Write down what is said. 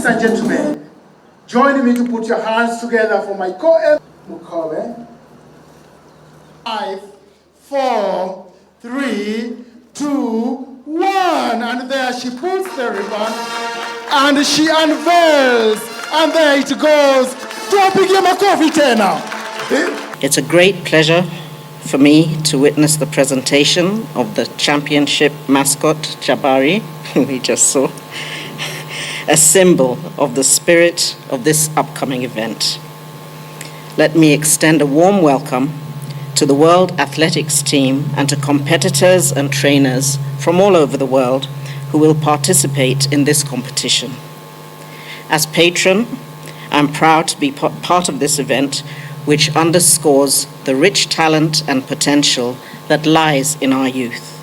and gentlemen, join me to put your hands together for my co-MC, Kameme. 5, 4, 3, 2, 1. And there she pulls the ribbon and she unveils. And there it goes. Tuwapigie makofi tena. It's a great pleasure for me to witness the presentation of the championship mascot, Jabari, we just saw, a symbol of the spirit of this upcoming event. Let me extend a warm welcome to the World Athletics team and to competitors and trainers from all over the world who will participate in this competition. As patron, I'm proud to be part of this event, which underscores the rich talent and potential that lies in our youth.